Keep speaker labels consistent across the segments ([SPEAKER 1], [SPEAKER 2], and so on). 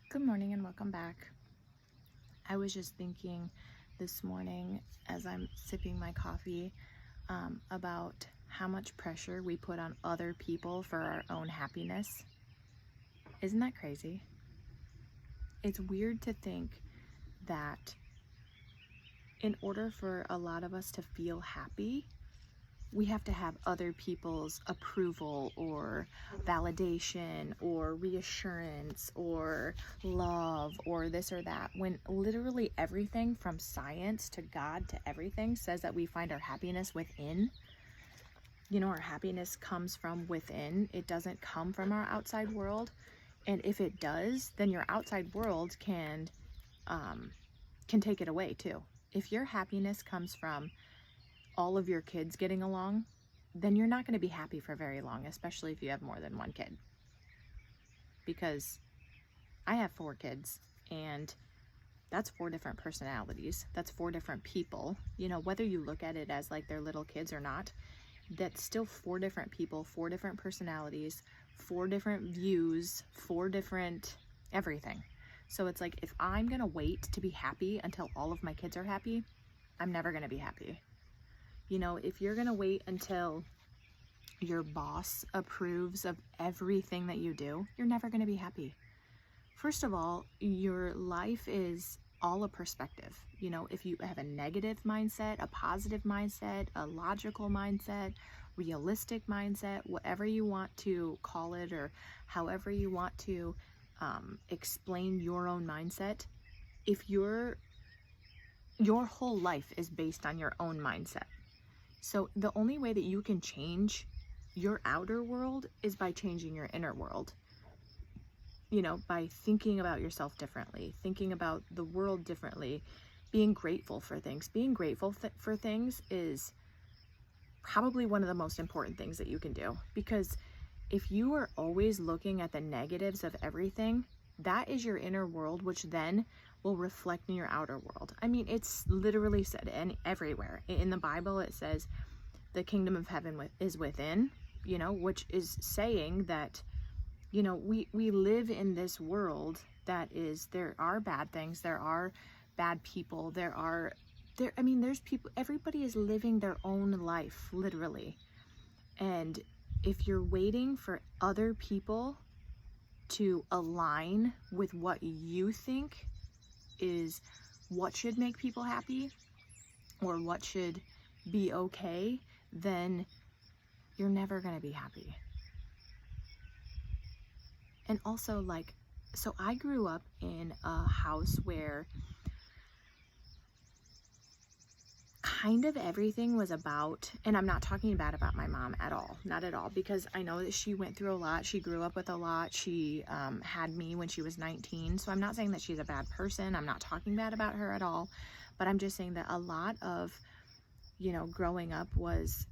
[SPEAKER 1] Good morning and welcome back. I was just thinking this morning as I'm sipping my coffee about how much pressure we put on other people for our own happiness. Isn't that crazy? It's weird to think that in order for a lot of us to feel happy, we have to have other people's approval or validation or reassurance or love or this or that, when literally everything from science to God to everything says that we find our happiness within. Our happiness comes from within. It doesn't come from our outside world. And if it does, then your outside world can take it away too. If your happiness comes from all of your kids getting along, then you're not going to be happy for very long, especially if you have more than one kid. Because I have 4 kids, and that's 4 different personalities. That's 4 different people. Whether you look at it as like they're little kids or not, that's still 4 different people, 4 different personalities, 4 different views, 4 different everything. So it's like, if I'm going to wait to be happy until all of my kids are happy, I'm never going to be happy. If you're going to wait until your boss approves of everything that you do, you're never going to be happy. First of all, your life is all a perspective. If you have a negative mindset, a positive mindset, a logical mindset, realistic mindset, whatever you want to call it, or however you want to explain your own mindset, if your whole life is based on your own mindset. So the only way that you can change your outer world is by changing your inner world. By thinking about yourself differently, thinking about the world differently, being grateful for things. Being grateful for things is probably one of the most important things that you can do, because if you are always looking at the negatives of everything, that is your inner world, which then will reflect in your outer world. I mean, it's literally said everywhere. In the Bible, it says the kingdom of heaven is within, which is saying that, we live in this world that is, there are bad things, there are bad people, there's people, everybody is living their own life, literally. And if you're waiting for other people to align with what you think is what should make people happy or what should be okay, then you're never going to be happy. And also, so I grew up in a house where kind of everything was about, and I'm not talking bad about my mom at all, not at all, because I know that she went through a lot. She grew up with a lot. She had me when she was 19. So I'm not saying that she's a bad person. I'm not talking bad about her at all. But I'm just saying that a lot of, growing up was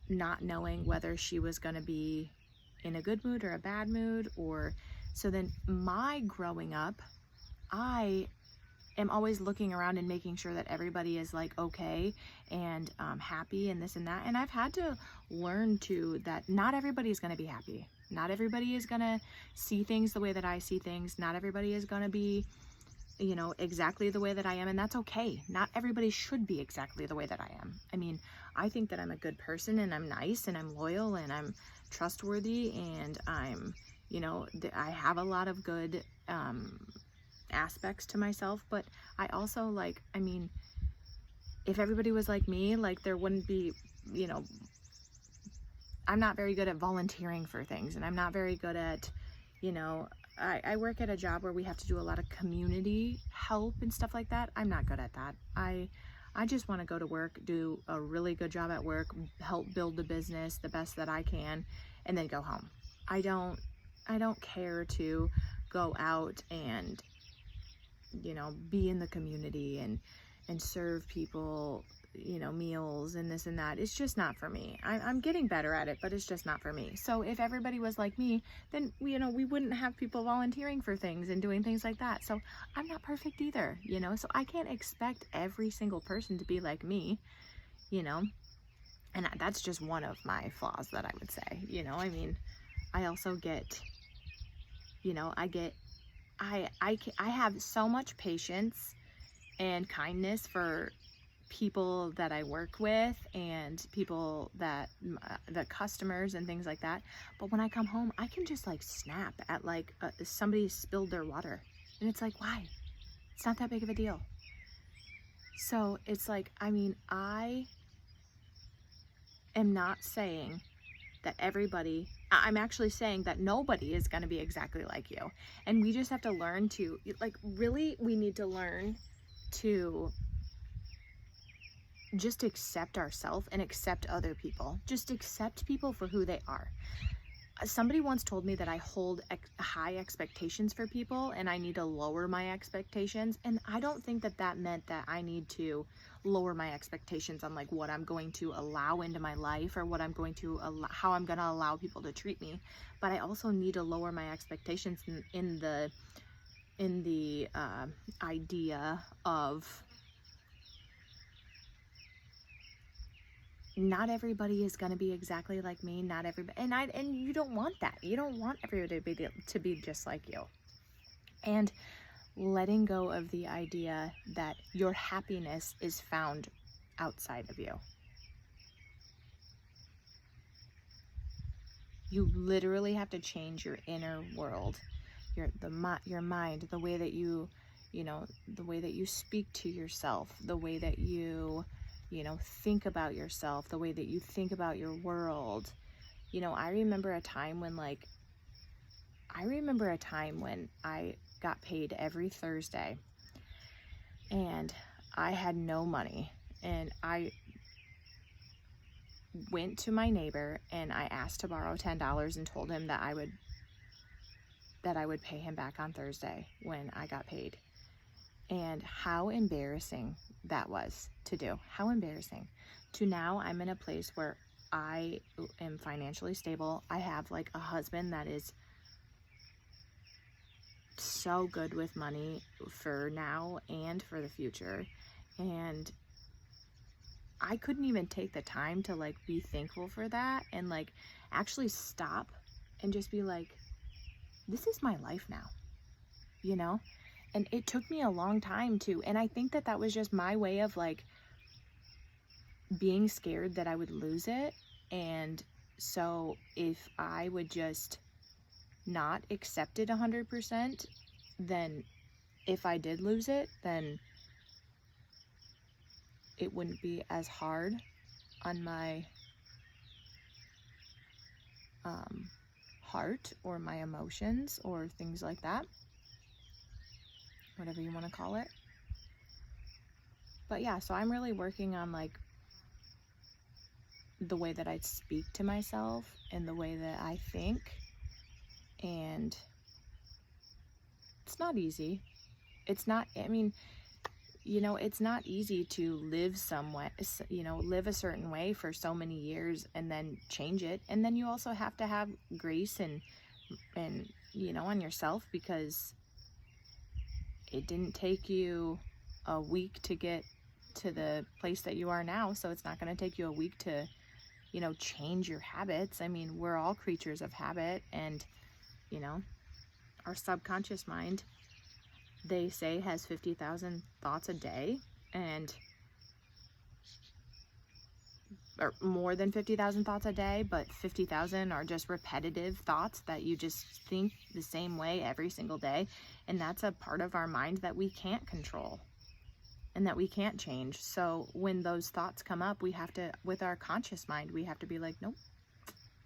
[SPEAKER 1] not knowing whether she was going to be in a good mood or a bad mood. So then my growing up, I am always looking around and making sure that everybody is okay and happy and this and that. And I've had to learn that not everybody is going to be happy. Not everybody is going to see things the way that I see things. Not everybody is going to be, exactly the way that I am. And that's okay. Not everybody should be exactly the way that I am. I mean, I think that I'm a good person and I'm nice and I'm loyal and I'm trustworthy and I'm, I have a lot of good aspects to myself. But I also if everybody was like me, there wouldn't be, I'm not very good at volunteering for things, and I'm not very good at, I work at a job where we have to do a lot of community help and stuff like that. I'm not good at that. I just want to go to work, do a really good job at work, help build the business the best that I can, and then go home. I don't care to go out and, be in the community and serve people, meals and this and that. It's just not for me. I'm getting better at it, but it's just not for me. So if everybody was like me, then, we wouldn't have people volunteering for things and doing things like that. So I'm not perfect either, so I can't expect every single person to be like me, and that's just one of my flaws that I would say, I mean, I also get, I have so much patience and kindness for people that I work with and people that the customers and things like that. But when I come home, I can just like snap at like somebody spilled their water, and it's like, why? It's not that big of a deal. So it's like, I mean, I am not saying that everybody, I'm actually saying that nobody is going to be exactly like you. And we just have to learn to, like, really, we need to learn to just accept ourselves and accept other people. Just accept people for who they are. Somebody once told me that I hold high expectations for people and I need to lower my expectations. And I don't think that that meant that I need to lower my expectations on like what I'm going to allow into my life or what I'm going to allow, how I'm going to allow people to treat me. But I also need to lower my expectations in the idea of not everybody is going to be exactly like me. Not everybody, and you don't want that. You don't want everybody to be just like you. And letting go of the idea that your happiness is found outside of you. You literally have to change your inner world, your mind, the way that you the way that you speak to yourself, the way that you think about yourself, the way that you think about your world. I remember a time when I got paid every Thursday and I had no money, and I went to my neighbor and I asked to borrow $10 and told him that I would pay him back on Thursday when I got paid. And how embarrassing that was to do. How embarrassing. To now I'm in a place where I am financially stable. I have like a husband that is so good with money for now and for the future. And I couldn't even take the time to like be thankful for that and like actually stop and just be like, this is my life now, And it took me a long time to, and I think that was just my way of like being scared that I would lose it. And so if I would just not accept it 100%, then if I did lose it, then it wouldn't be as hard on my heart or my emotions or things like that, whatever you want to call it. But yeah, so I'm really working on like the way that I speak to myself and the way that I think. And it's not easy. It's not, I mean, it's not easy to live live a certain way for so many years and then change it. And then you also have to have grace and on yourself, because it didn't take you a week to get to the place that you are now. So it's not going to take you a week to, change your habits. I mean, we're all creatures of habit, and, our subconscious mind, they say, has 50,000 thoughts a day, or more than 50,000 thoughts a day, but 50,000 are just repetitive thoughts that you just think the same way every single day. And that's a part of our mind that we can't control and that we can't change. So when those thoughts come up, we have to, with our conscious mind, we have to be like, nope,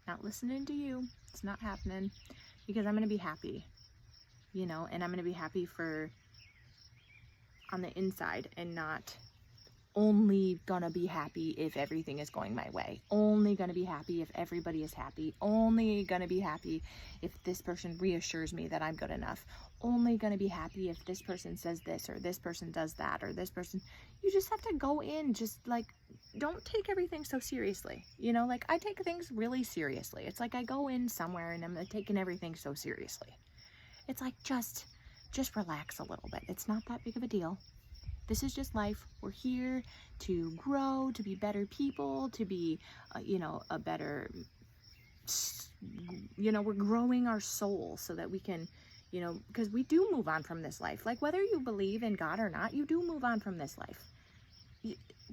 [SPEAKER 1] not listening to you. It's not happening, because I'm going to be happy, and I'm going to be happy on the inside, and not only gonna be happy if everything is going my way, only gonna be happy if everybody is happy, only gonna be happy if this person reassures me that I'm good enough, only gonna be happy if this person says this or this person does that or this person. You just have to go in, just like, don't take everything so seriously. Like, I take things really seriously. It's like I go in somewhere and I'm taking everything so seriously. It's like, just relax a little bit. It's not that big of a deal. This is just life. We're here to grow, to be better people, to be, a better, we're growing our soul so that we can, you know, because we do move on from this life. Like, whether you believe in God or not, you do move on from this life.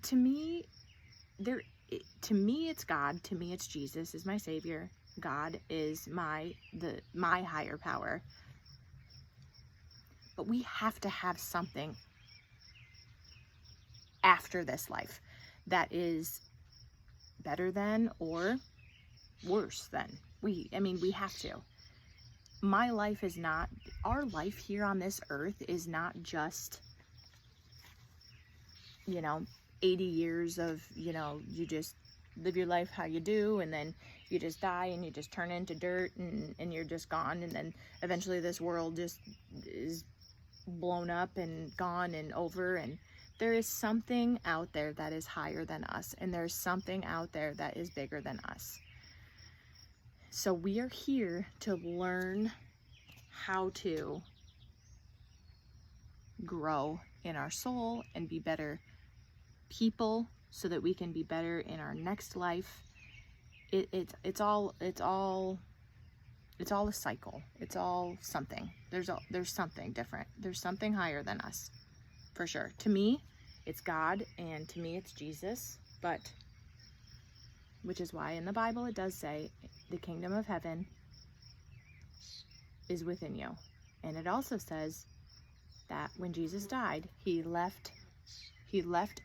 [SPEAKER 1] To me, it's God. To me, it's Jesus is my Savior. God is my higher power. But we have to have something after this life that is better than or worse than. We have to. My life is not, our life here on this earth is not just, 80 years of, you just live your life how you do, and then you just die and you just turn into dirt, and you're just gone, and then eventually this world just is blown up and gone and over. And there is something out there that is higher than us, and there's something out there that is bigger than us. So we are here to learn how to grow in our soul and be better people, so that we can be better in our next life. It's all a cycle. It's all something. There's something different. There's something higher than us, for sure. To me, it's God, and to me, it's Jesus. But, which is why in the Bible it does say the kingdom of heaven is within you. And it also says that when Jesus died, he left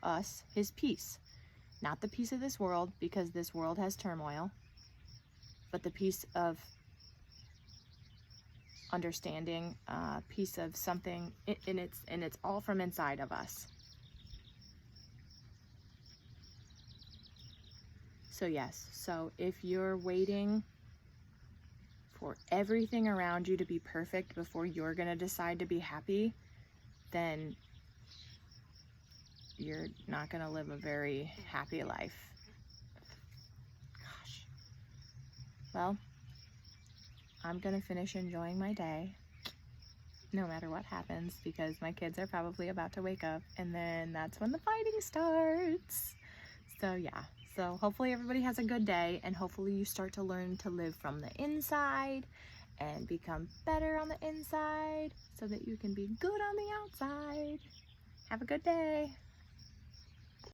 [SPEAKER 1] us his peace. Not the peace of this world, because this world has turmoil, but the peace of understanding, peace of something, and it's all from inside of us. So yes, so if you're waiting for everything around you to be perfect before you're going to decide to be happy, then you're not going to live a very happy life. Gosh. Well, I'm going to finish enjoying my day, no matter what happens, because my kids are probably about to wake up, and then that's when the fighting starts. So yeah, so hopefully everybody has a good day, and hopefully you start to learn to live from the inside and become better on the inside, so that you can be good on the outside. Have a good day.